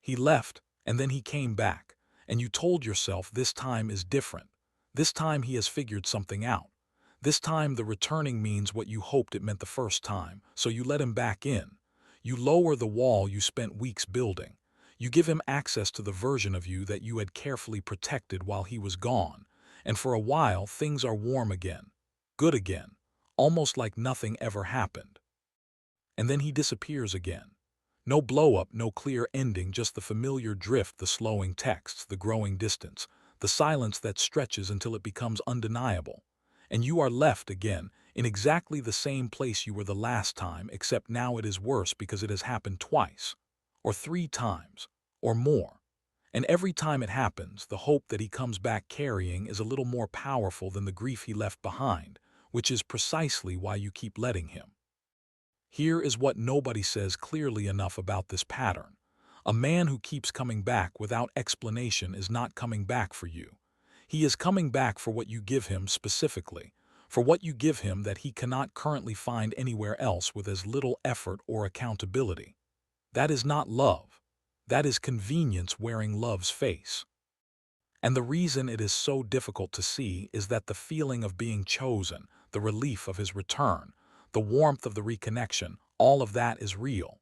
He left, and then he came back, and you told yourself this time is different. This time he has figured something out. This time the returning means what you hoped it meant the first time, so you let him back in. You lower the wall you spent weeks building. You give him access to the version of you that you had carefully protected while he was gone, and for a while things are warm again, good again, almost like nothing ever happened. And then he disappears again. No blow-up, no clear ending, just the familiar drift, the slowing texts, the growing distance, the silence that stretches until it becomes undeniable. And you are left again in exactly the same place you were the last time, except now it is worse because it has happened twice, or 3 times, or more. And every time it happens, the hope that he comes back carrying is a little more powerful than the grief he left behind, which is precisely why you keep letting him. Here is what nobody says clearly enough about this pattern. A man who keeps coming back without explanation is not coming back for you. He is coming back for what you give him specifically, for what you give him that he cannot currently find anywhere else with as little effort or accountability. That is not love. That is convenience wearing love's face. And the reason it is so difficult to see is that the feeling of being chosen, the relief of his return, the warmth of the reconnection, all of that is real.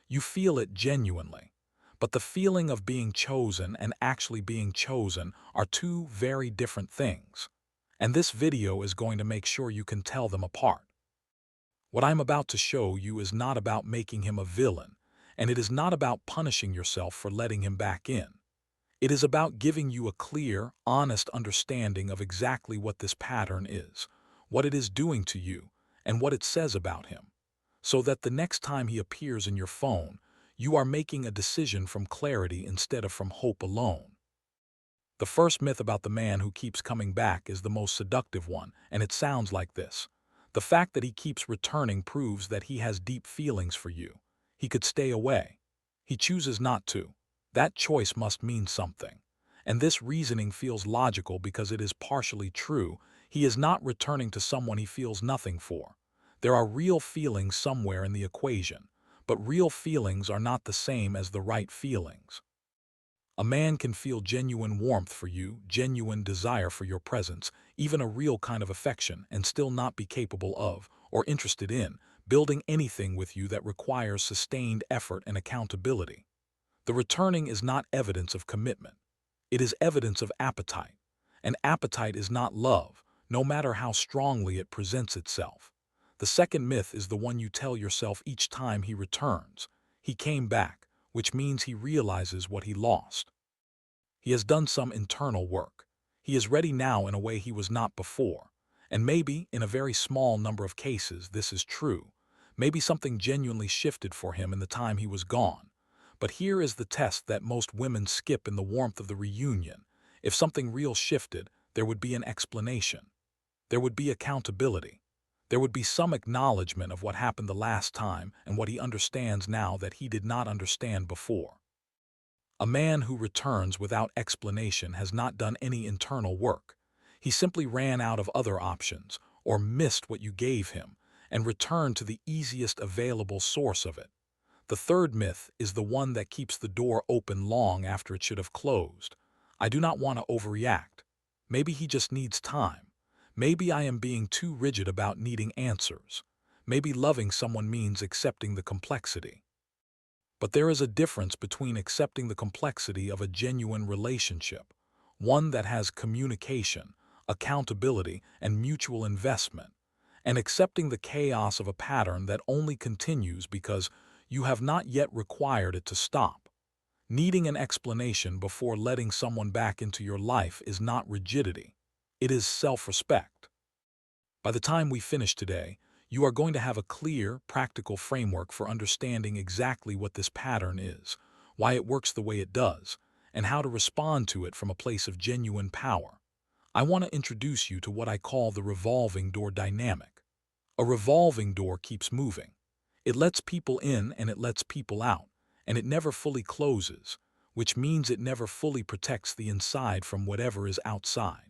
You feel it genuinely. But the feeling of being chosen and actually being chosen are 2 very different things. And this video is going to make sure you can tell them apart. What I'm about to show you is not about making him a villain, and it is not about punishing yourself for letting him back in. It is about giving you a clear, honest understanding of exactly what this pattern is, what it is doing to you, and what it says about him, so that the next time he appears in your phone, you are making a decision from clarity instead of from hope alone. The first myth about the man who keeps coming back is the most seductive one, and it sounds like this. The fact that he keeps returning proves that he has deep feelings for you. He could stay away. He chooses not to. That choice must mean something. And this reasoning feels logical because it is partially true. He is not returning to someone he feels nothing for. There are real feelings somewhere in the equation, but real feelings are not the same as the right feelings. A man can feel genuine warmth for you, genuine desire for your presence, even a real kind of affection, and still not be capable of, or interested in, building anything with you that requires sustained effort and accountability. The returning is not evidence of commitment. It is evidence of appetite. And appetite is not love, no matter how strongly it presents itself. The second myth is the one you tell yourself each time he returns. He came back, which means he realizes what he lost. He has done some internal work. He is ready now in a way he was not before. And maybe, in a very small number of cases, this is true. Maybe something genuinely shifted for him in the time he was gone. But here is the test that most women skip in the warmth of the reunion. If something real shifted, there would be an explanation. There would be accountability. There would be some acknowledgement of what happened the last time and what he understands now that he did not understand before. A man who returns without explanation has not done any internal work. He simply ran out of other options, or missed what you gave him, and returned to the easiest available source of it. The third myth is the one that keeps the door open long after it should have closed. I do not want to overreact. Maybe he just needs time. Maybe I am being too rigid about needing answers. Maybe loving someone means accepting the complexity. But there is a difference between accepting the complexity of a genuine relationship, one that has communication, accountability, and mutual investment, and accepting the chaos of a pattern that only continues because you have not yet required it to stop. Needing an explanation before letting someone back into your life is not rigidity. It is self-respect. By the time we finish today, you are going to have a clear, practical framework for understanding exactly what this pattern is, why it works the way it does, and how to respond to it from a place of genuine power. I want to introduce you to what I call the revolving door dynamic. A revolving door keeps moving. It lets people in and it lets people out, and it never fully closes, which means it never fully protects the inside from whatever is outside.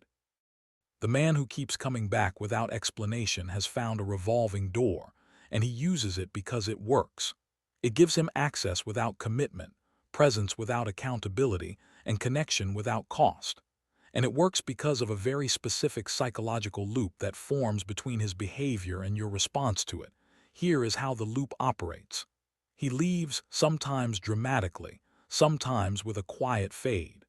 The man who keeps coming back without explanation has found a revolving door, and he uses it because it works. It gives him access without commitment, presence without accountability, and connection without cost. And it works because of a very specific psychological loop that forms between his behavior and your response to it. Here is how the loop operates. He leaves, sometimes dramatically, sometimes with a quiet fade.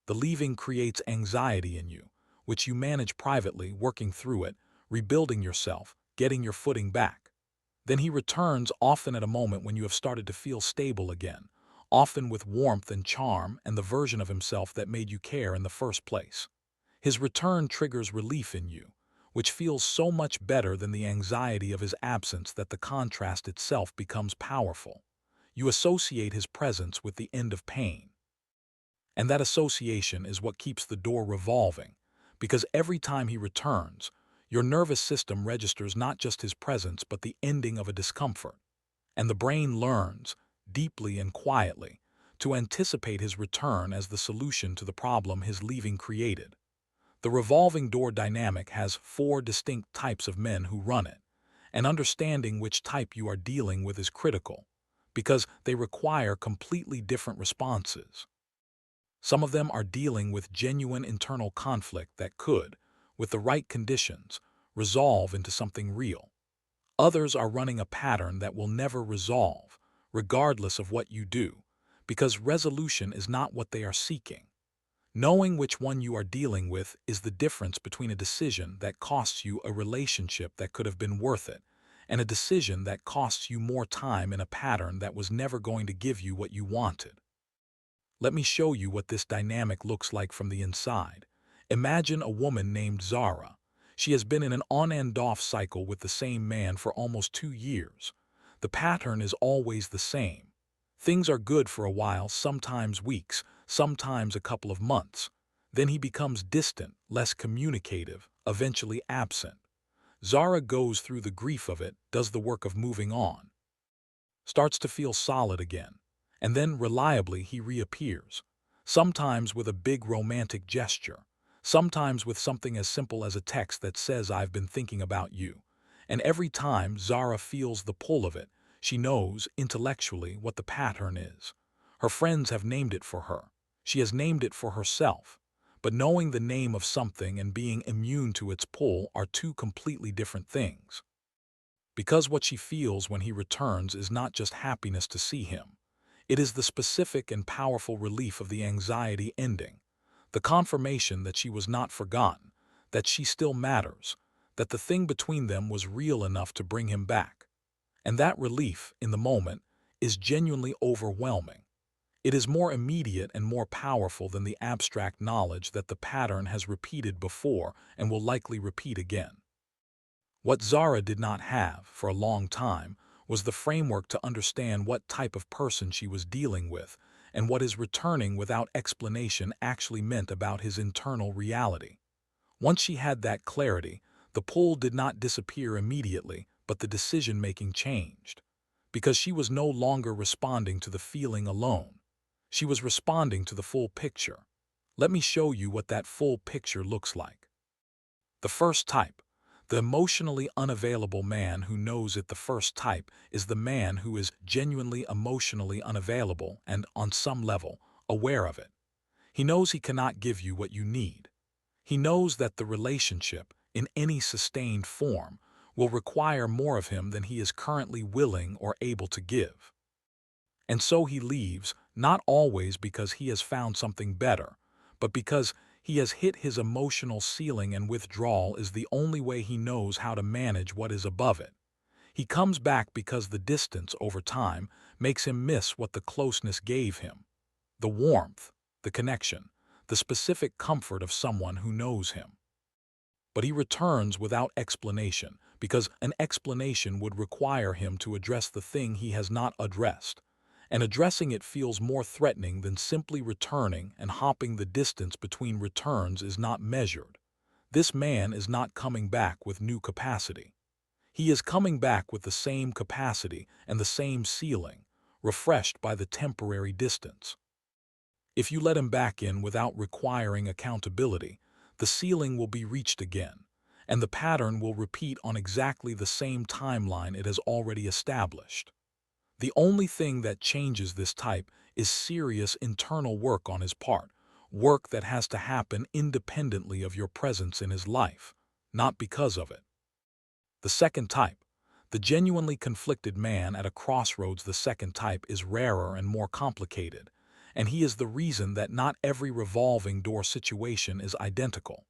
The leaving creates anxiety in you, which you manage privately, working through it, rebuilding yourself, getting your footing back. Then he returns, often at a moment when you have started to feel stable again, often with warmth and charm and the version of himself that made you care in the first place. His return triggers relief in you, which feels so much better than the anxiety of his absence that the contrast itself becomes powerful. You associate his presence with the end of pain. And that association is what keeps the door revolving, because every time he returns, your nervous system registers not just his presence but the ending of a discomfort. And the brain learns, deeply and quietly, to anticipate his return as the solution to the problem his leaving created. The revolving door dynamic has 4 distinct types of men who run it, and understanding which type you are dealing with is critical, because they require completely different responses. Some of them are dealing with genuine internal conflict that could, with the right conditions, resolve into something real. Others are running a pattern that will never resolve, regardless of what you do, because resolution is not what they are seeking. Knowing which one you are dealing with is the difference between a decision that costs you a relationship that could have been worth it, and a decision that costs you more time in a pattern that was never going to give you what you wanted. Let me show you what this dynamic looks like from the inside. Imagine a woman named Zara. She has been in an on and off cycle with the same man for almost 2 years. The pattern is always the same. Things are good for a while, sometimes weeks, sometimes a couple of months. Then he becomes distant, less communicative, eventually absent. Zara goes through the grief of it, does the work of moving on, starts to feel solid again, and then reliably he reappears, sometimes with a big romantic gesture, sometimes with something as simple as a text that says, "I've been thinking about you." And every time Zara feels the pull of it, she knows intellectually what the pattern is. Her friends have named it for her. She has named it for herself. But knowing the name of something and being immune to its pull are 2 completely different things. Because what she feels when he returns is not just happiness to see him. It is the specific and powerful relief of the anxiety ending, the confirmation that she was not forgotten, that she still matters, that the thing between them was real enough to bring him back. And that relief, in the moment, is genuinely overwhelming. It is more immediate and more powerful than the abstract knowledge that the pattern has repeated before and will likely repeat again. What Zara did not have, for a long time, was the framework to understand what type of person she was dealing with and what his returning without explanation actually meant about his internal reality. Once she had that clarity, the pull did not disappear immediately, but the decision-making changed. Because she was no longer responding to the feeling alone. She was responding to the full picture. Let me show you what that full picture looks like. The first type. The emotionally unavailable man who knows it. The first type is the man who is genuinely emotionally unavailable and, on some level, aware of it. He knows he cannot give you what you need. He knows that the relationship, in any sustained form, will require more of him than he is currently willing or able to give. And so he leaves, not always because he has found something better, but because he has hit his emotional ceiling and withdrawal is the only way he knows how to manage what is above it. He comes back because the distance over time makes him miss what the closeness gave him. The warmth, the connection, the specific comfort of someone who knows him. But he returns without explanation because an explanation would require him to address the thing he has not addressed. And addressing it feels more threatening than simply returning, and hopping the distance between returns is not measured. This man is not coming back with new capacity. He is coming back with the same capacity and the same ceiling, refreshed by the temporary distance. If you let him back in without requiring accountability, the ceiling will be reached again, and the pattern will repeat on exactly the same timeline it has already established. The only thing that changes this type is serious internal work on his part, work that has to happen independently of your presence in his life, not because of it. The second type, the genuinely conflicted man at a crossroads. The second type is rarer and more complicated, and he is the reason that not every revolving door situation is identical.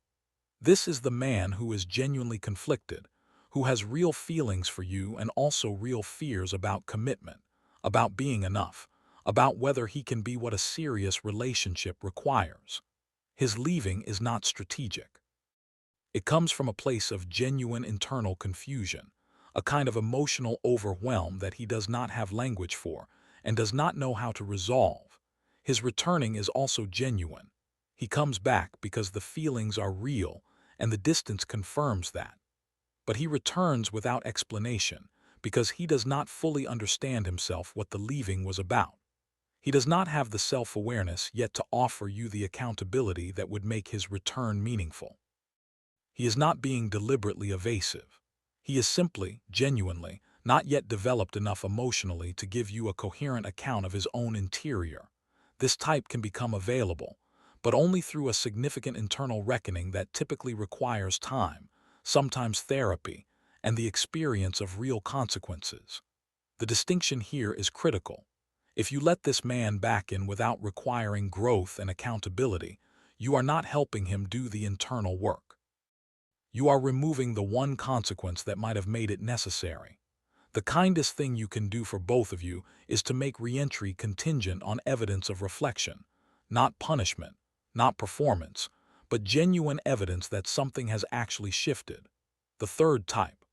This is the man who is genuinely conflicted, who has real feelings for you and also real fears about commitment, about being enough, about whether he can be what a serious relationship requires. His leaving is not strategic. It comes from a place of genuine internal confusion, a kind of emotional overwhelm that he does not have language for and does not know how to resolve. His returning is also genuine. He comes back because the feelings are real and the distance confirms that. But he returns without explanation because he does not fully understand himself what the leaving was about. He does not have the self-awareness yet to offer you the accountability that would make his return meaningful. He is not being deliberately evasive. He is simply, genuinely, not yet developed enough emotionally to give you a coherent account of his own interior. This type can become available, but only through a significant internal reckoning that typically requires time, sometimes therapy, and the experience of real consequences. The distinction here is critical. If you let this man back in without requiring growth and accountability, you are not helping him do the internal work. You are removing the one consequence that might have made it necessary. The kindest thing you can do for both of you is to make re-entry contingent on evidence of reflection, not punishment, not performance, but genuine evidence that something has actually shifted. The third type.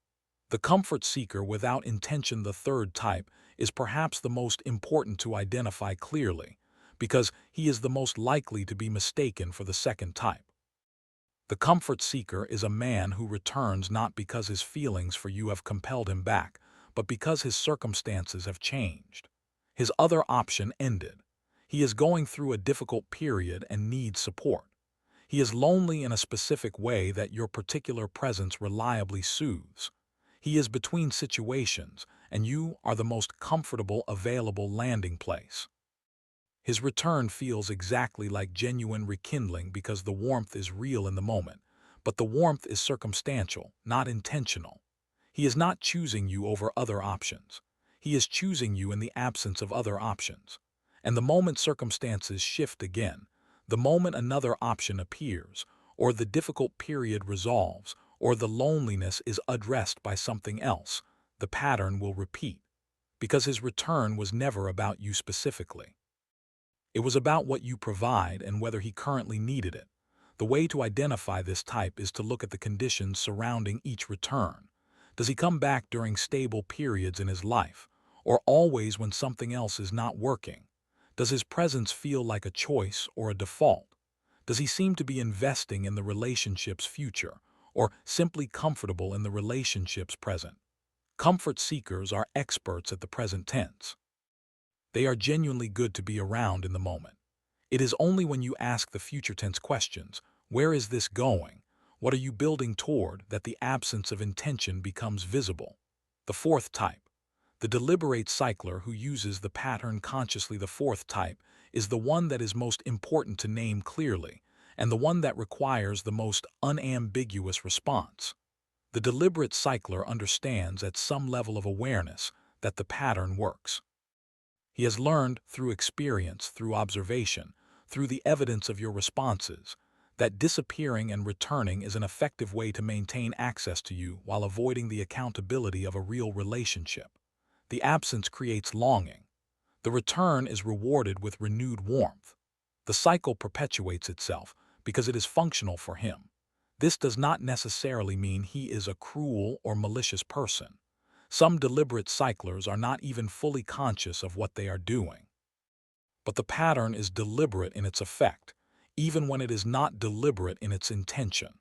The comfort seeker without intention. The third type is perhaps the most important to identify clearly, because he is the most likely to be mistaken for the second type. The comfort seeker is a man who returns not because his feelings for you have compelled him back, but because his circumstances have changed. His other option ended. He is going through a difficult period and needs support. He is lonely in a specific way that your particular presence reliably soothes. He is between situations, and you are the most comfortable available landing place. His return feels exactly like genuine rekindling because the warmth is real in the moment, but the warmth is circumstantial, not intentional. He is not choosing you over other options. He is choosing you in the absence of other options. And the moment circumstances shift again, the moment another option appears, or the difficult period resolves, or the loneliness is addressed by something else, the pattern will repeat, because his return was never about you specifically. It was about what you provide and whether he currently needed it. The way to identify this type is to look at the conditions surrounding each return. Does he come back during stable periods in his life, or always when something else is not working? Does his presence feel like a choice or a default? Does he seem to be investing in the relationship's future, or simply comfortable in the relationship's present? Comfort seekers are experts at the present tense. They are genuinely good to be around in the moment. It is only when you ask the future tense questions, where is this going? What are you building toward? That the absence of intention becomes visible. The fourth type. The deliberate cycler who uses the pattern consciously. The fourth type is the one that is most important to name clearly, and the one that requires the most unambiguous response. The deliberate cycler understands at some level of awareness that the pattern works. He has learned through experience, through observation, through the evidence of your responses, that disappearing and returning is an effective way to maintain access to you while avoiding the accountability of a real relationship. The absence creates longing. The return is rewarded with renewed warmth. The cycle perpetuates itself because it is functional for him. This does not necessarily mean he is a cruel or malicious person. Some deliberate cyclers are not even fully conscious of what they are doing. But the pattern is deliberate in its effect, even when it is not deliberate in its intention.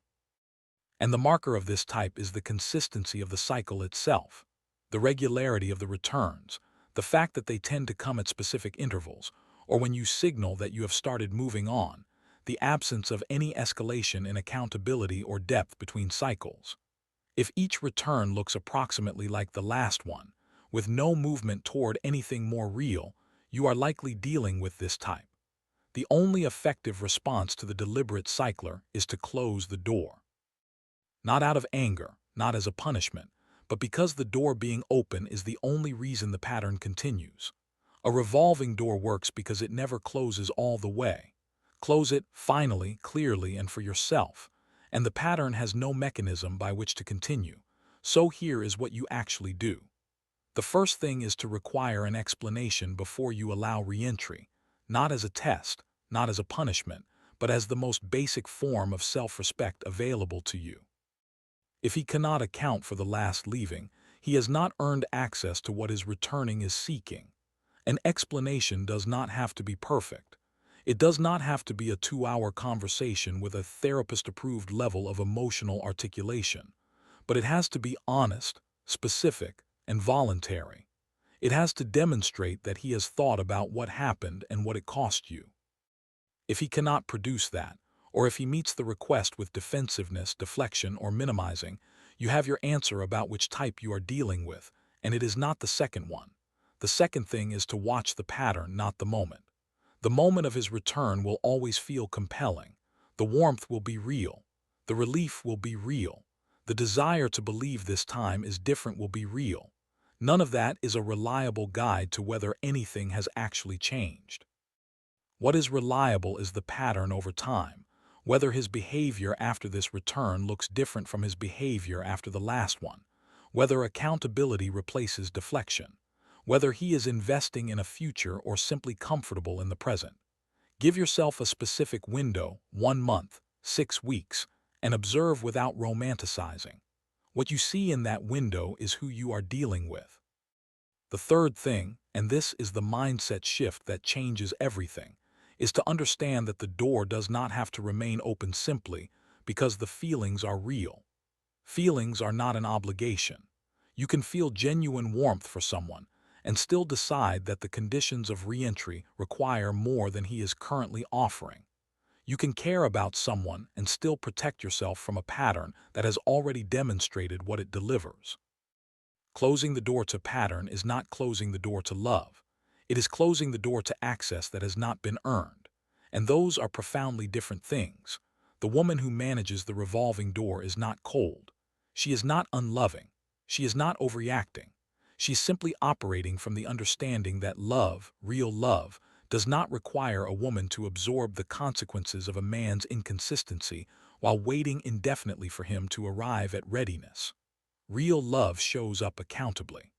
And the marker of this type is the consistency of the cycle itself, the regularity of the returns, the fact that they tend to come at specific intervals, or when you signal that you have started moving on, the absence of any escalation in accountability or depth between cycles. If each return looks approximately like the last one, with no movement toward anything more real, you are likely dealing with this type. The only effective response to the deliberate cycler is to close the door. Not out of anger, not as a punishment, but because the door being open is the only reason the pattern continues. A revolving door works because it never closes all the way. Close it finally, clearly, and for yourself, and the pattern has no mechanism by which to continue. So here is what you actually do. The first thing is to require an explanation before you allow re-entry, not as a test, not as a punishment, but as the most basic form of self-respect available to you. If he cannot account for the last leaving, he has not earned access to what his returning is seeking. An explanation does not have to be perfect. It does not have to be a 2-hour conversation with a therapist-approved level of emotional articulation, but it has to be honest, specific, and voluntary. It has to demonstrate that he has thought about what happened and what it cost you. If he cannot produce that, or if he meets the request with defensiveness, deflection, or minimizing, you have your answer about which type you are dealing with, and it is not the second one. The second thing is to watch the pattern, not the moment. The moment of his return will always feel compelling. The warmth will be real. The relief will be real. The desire to believe this time is different will be real. None of that is a reliable guide to whether anything has actually changed. What is reliable is the pattern over time, whether his behavior after this return looks different from his behavior after the last one, whether accountability replaces deflection, whether he is investing in a future or simply comfortable in the present. Give yourself a specific window, 1 month, 6 weeks, and observe without romanticizing. What you see in that window is who you are dealing with. The third thing, and this is the mindset shift that changes everything, is to understand that the door does not have to remain open simply because the feelings are real. Feelings are not an obligation. You can feel genuine warmth for someone and still decide that the conditions of re-entry require more than he is currently offering. You can care about someone and still protect yourself from a pattern that has already demonstrated what it delivers. Closing the door to pattern is not closing the door to love. It is closing the door to access that has not been earned. And those are profoundly different things. The woman who manages the revolving door is not cold. She is not unloving. She is not overreacting. She is simply operating from the understanding that love, real love, does not require a woman to absorb the consequences of a man's inconsistency while waiting indefinitely for him to arrive at readiness. Real love shows up accountably.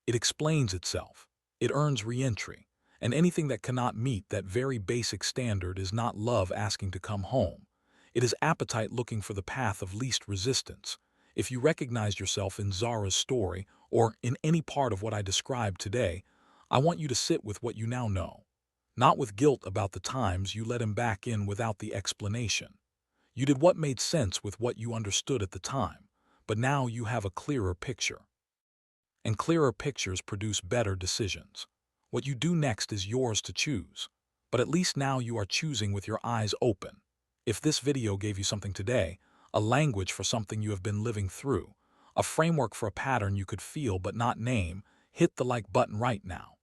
It explains itself. It earns re-entry, and anything that cannot meet that very basic standard is not love asking to come home. It is appetite looking for the path of least resistance. If you recognize yourself in Zara's story or in any part of what I described today, I want you to sit with what you now know, not with guilt about the times you let him back in without the explanation. You did what made sense with what you understood at the time, but now you have a clearer picture. And clearer pictures produce better decisions. What you do next is yours to choose, but at least now you are choosing with your eyes open. If this video gave you something today, a language for something you have been living through, a framework for a pattern you could feel but not name, hit the like button right now.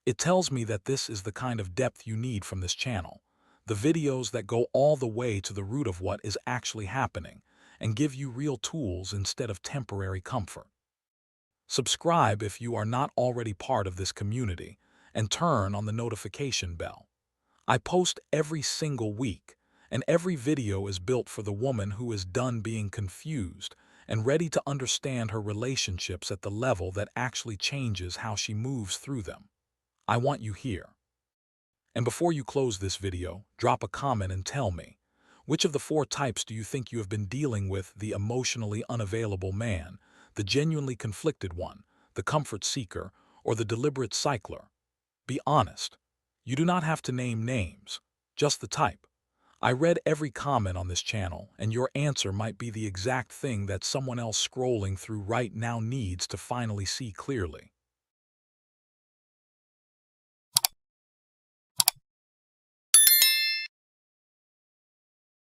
It tells me that this is the kind of depth you need from this channel, the videos that go all the way to the root of what is actually happening and give you real tools instead of temporary comfort. Subscribe if you are not already part of this community, and turn on the notification bell. I post every single week, and every video is built for the woman who is done being confused and ready to understand her relationships at the level that actually changes how she moves through them. I want you here. And before you close this video, drop a comment and tell me, which of the 4 types do you think you have been dealing with: the emotionally unavailable man, the genuinely conflicted one, the comfort seeker, or the deliberate cycler? Be honest. You do not have to name names, just the type. I read every comment on this channel, and your answer might be the exact thing that someone else scrolling through right now needs to finally see clearly.